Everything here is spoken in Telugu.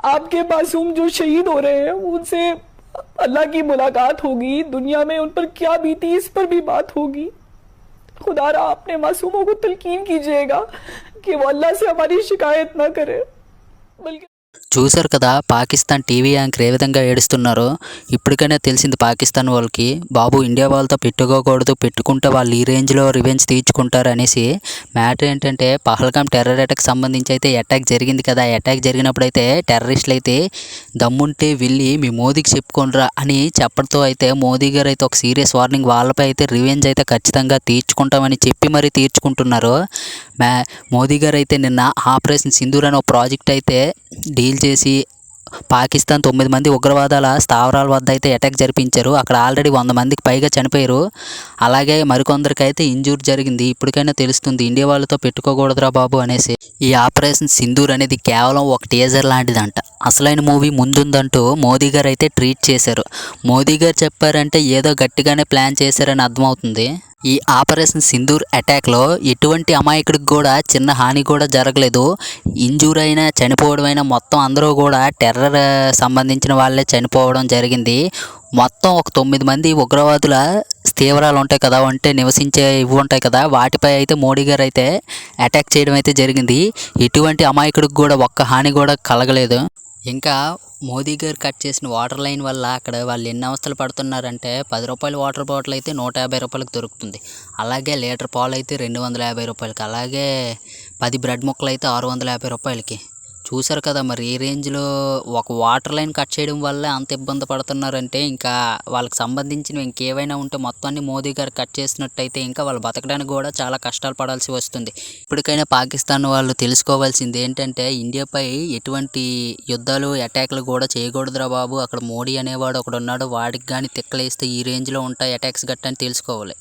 आपके मासूम जो शहीद हो रहे हैं उनसे अल्लाह की मुलाकात होगी, दुनिया में उन पर क्या बीती इस पर भी बात होगी। खुदारा अपने मासूमों को तलकीन कीजिएगा कि वो अल्लाह से हमारी शिकायत ना करे, बल्कि చూశారు కదా పాకిస్తాన్ టీవీ యాంకర్ ఏ విధంగా ఏడుస్తున్నారో. ఇప్పటికైనా తెలిసింది పాకిస్తాన్ వాళ్ళకి, బాబు ఇండియా వాళ్ళతో పెట్టుకోకూడదు, పెట్టుకుంటే వాళ్ళు ఈ రేంజ్లో రివెంజ్ తీర్చుకుంటారు అనేసి. మ్యాటర్ ఏంటంటే పహల్గామ్ టెర్రర్ అటాక్ సంబంధించి అయితే అటాక్ జరిగింది కదా. అటాక్ జరిగినప్పుడు అయితే టెర్రరిస్టులు అయితే దమ్ముంటే వెళ్ళి మీ మోదీకి చెప్పుకోనరా అని చెప్పడంతో అయితే మోదీ గారు అయితే ఒక సీరియస్ వార్నింగ్, వాళ్ళపై అయితే రివెంజ్ అయితే ఖచ్చితంగా తీర్చుకుంటామని చెప్పి మరీ తీర్చుకుంటున్నారు. మోదీ గారు అయితే నిన్న ఆపరేషన్ సింధూర్ అనే ఒక ప్రాజెక్ట్ అయితే డీల్ చేసి పాకిస్తాన్ 9 మంది ఉగ్రవాదాల స్థావరాల వద్ద అయితే అటాక్ జరిపించారు. అక్కడ ఆల్రెడీ 100 మందికి పైగా చనిపోయారు. అలాగే మరికొందరికి అయితే ఇంజూర్ జరిగింది. ఇప్పటికైనా తెలుస్తుంది ఇండియా వాళ్ళతో పెట్టుకోకూడదురా బాబు అనేసి. ఈ ఆపరేషన్ సింధూర్ అనేది కేవలం ఒక టీజర్ లాంటిదంట, అసలైన మూవీ ముందుందంటూ మోదీ గారు అయితే ట్వీట్ చేశారు. మోదీ గారు చెప్పారంటే ఏదో గట్టిగానే ప్లాన్ చేశారని అర్థమవుతుంది. ఈ ఆపరేషన్ సింధూర్ అటాక్లో ఎటువంటి అమాయకుడికి కూడా చిన్న హాని కూడా జరగలేదు. ఇంజూర్ అయినా చనిపోవడం అయినా మొత్తం అందరూ కూడా టెర్రర్ సంబంధించిన వాళ్ళే చనిపోవడం జరిగింది. మొత్తం ఒక 9 మంది ఉగ్రవాదుల స్థావరాలు ఉంటాయి కదా, అంటే నివసించే ఇవి ఉంటాయి కదా, వాటిపై అయితే మోడీ గారు అయితే అటాక్ చేయడం అయితే జరిగింది. ఎటువంటి అమాయకుడికి కూడా ఒక్క హాని కూడా కలగలేదు. ఇంకా మోదీ గారు కట్ చేసిన వాటర్ లైన్ వల్ల అక్కడ వాళ్ళు ఎన్ని అవస్థలు పడుతున్నారంటే 10 రూపాయల వాటర్ బాటిల్ అయితే 150 రూపాయలకు దొరుకుతుంది. అలాగే లీటర్ పాలు అయితే 250 రూపాయలకి, అలాగే 10 బ్రెడ్ ముక్కలు అయితే 650 రూపాయలకి. చూసారు కదా మరి ఈ రేంజ్లో ఒక వాటర్ లైన్ కట్ చేయడం వల్ల అంత ఇబ్బంది పడుతున్నారంటే ఇంకా వాళ్ళకి సంబంధించినవి ఇంకేవైనా ఉంటే మొత్తాన్ని మోదీ గారు కట్ చేసినట్టయితే ఇంకా వాళ్ళు బతకడానికి కూడా చాలా కష్టాలు పడాల్సి వస్తుంది. ఇప్పటికైనా పాకిస్తాన్ వాళ్ళు తెలుసుకోవాల్సింది ఏంటంటే ఇండియాపై ఎటువంటి యుద్ధాలు అటాక్లు కూడా చేయకూడదురా బాబు, అక్కడ మోడీ అనేవాడు ఒకడు ఉన్నాడు, వాడికి కానీ తిక్కలేస్తే ఈ రేంజ్లో ఉంటాయి అటాక్స్ గట్టని తెలుసుకోవాలి.